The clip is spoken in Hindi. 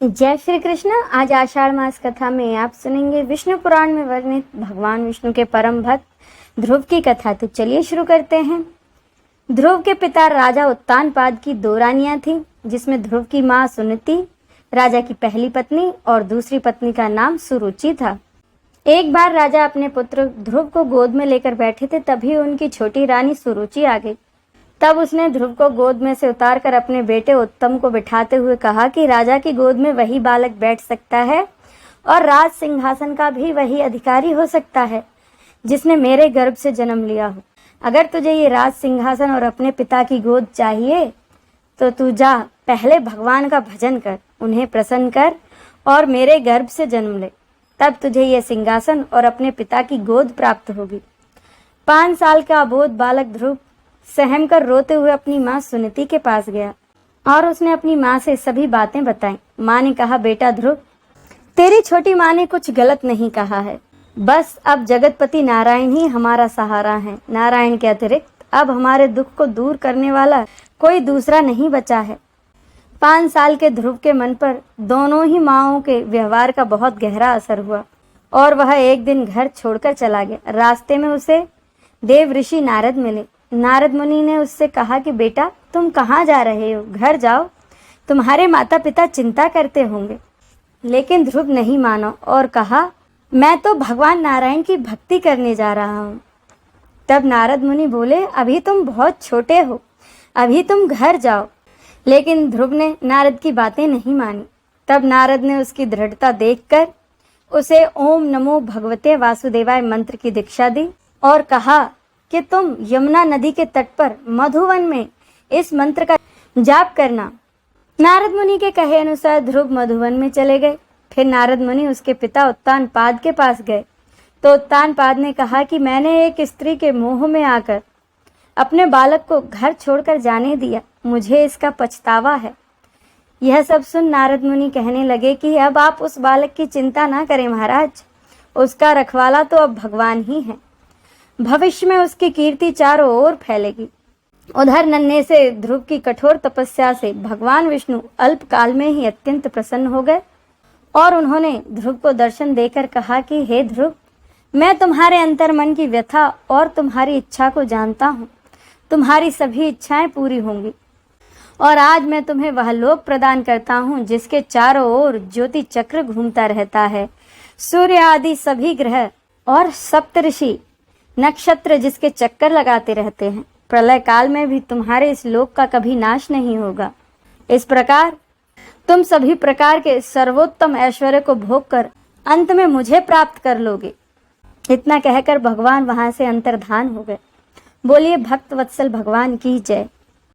जय श्री कृष्ण। आज आषाढ़ मास कथा में आप सुनेंगे विष्णु पुराण में वर्णित भगवान विष्णु के परम भक्त ध्रुव की कथा। तो चलिए शुरू करते हैं। ध्रुव के पिता राजा उत्तानपाद की दो रानियां थीं, जिसमें ध्रुव की मां सुनीति राजा की पहली पत्नी और दूसरी पत्नी का नाम सुरुचि था। एक बार राजा अपने पुत्र ध्रुव को गोद में लेकर बैठे थे, तभी उनकी छोटी रानी सुरुचि आ गई। तब उसने ध्रुव को गोद में से उतारकर अपने बेटे उत्तम को बिठाते हुए कहा कि राजा की गोद में वही बालक बैठ सकता है और राज सिंहासन का भी वही अधिकारी हो सकता है जिसने मेरे गर्भ से जन्म लिया हो। अगर तुझे ये राज सिंहासन और अपने पिता की गोद चाहिए तो तू जा, पहले भगवान का भजन कर, उन्हें प्रसन्न कर और मेरे गर्भ से जन्म ले, तब तुझे ये सिंहासन और अपने पिता की गोद प्राप्त होगी। 5 साल का अबोध बालक ध्रुव सहम कर रोते हुए अपनी माँ सुनीति के पास गया और उसने अपनी माँ से सभी बातें बताईं। माँ ने कहा, बेटा ध्रुव, तेरी छोटी माँ ने कुछ गलत नहीं कहा है। बस अब जगतपति नारायण ही हमारा सहारा है। नारायण के अतिरिक्त अब हमारे दुख को दूर करने वाला कोई दूसरा नहीं बचा है। 5 साल के ध्रुव के मन पर दोनों ही माँओं के व्यवहार का बहुत गहरा असर हुआ और वह एक दिन घर छोड़कर चला गया। रास्ते में उसे देव ऋषि नारद मिले। नारद मुनि ने उससे कहा कि बेटा, तुम कहाँ जा रहे हो? घर जाओ, तुम्हारे माता पिता चिंता करते होंगे। लेकिन ध्रुव नहीं माना और कहा, मैं तो भगवान नारायण की भक्ति करने जा रहा हूँ। तब नारद मुनि बोले, अभी तुम बहुत छोटे हो, अभी तुम घर जाओ। लेकिन ध्रुव ने नारद की बातें नहीं मानी। तब नारद ने उसकी दृढ़ता देखकर उसे ओम नमो भगवते वासुदेवाय मंत्र की दीक्षा दी और कहा कि तुम यमुना नदी के तट पर मधुवन में इस मंत्र का जाप करना। नारद मुनि के कहे अनुसार ध्रुव मधुवन में चले गए। फिर नारद मुनि उसके पिता उत्तानपाद के पास गए तो उत्तानपाद ने कहा कि मैंने एक स्त्री के मोह में आकर अपने बालक को घर छोड़कर जाने दिया, मुझे इसका पछतावा है। यह सब सुन नारद मुनि कहने लगे कि अब आप उस बालक की चिंता ना करें महाराज, उसका रखवाला तो अब भगवान ही है। भविष्य में उसकी कीर्ति चारों ओर फैलेगी। उधर नन्हे से ध्रुव की कठोर तपस्या से भगवान विष्णु अल्प काल में ही अत्यंत प्रसन्न हो गए और उन्होंने ध्रुव को दर्शन देकर कहा कि हे ध्रुव, मैं तुम्हारे अंतर्मन की व्यथा और तुम्हारी इच्छा को जानता हूँ। तुम्हारी सभी इच्छाएं पूरी होंगी और आज मैं तुम्हें वह लोक प्रदान करता हूँ जिसके चारों ओर ज्योति चक्र घूमता रहता है। सूर्य आदि सभी ग्रह और सप्तऋषि नक्षत्र जिसके चक्कर लगाते रहते हैं। प्रलय काल में भी तुम्हारे इस लोक का कभी नाश नहीं होगा। इस प्रकार तुम सभी प्रकार के सर्वोत्तम ऐश्वर्य को भोग कर अंत में मुझे प्राप्त कर लोगे। इतना कहकर भगवान वहां से अंतर्धान हो गए। बोलिए भक्त वत्सल भगवान की जय।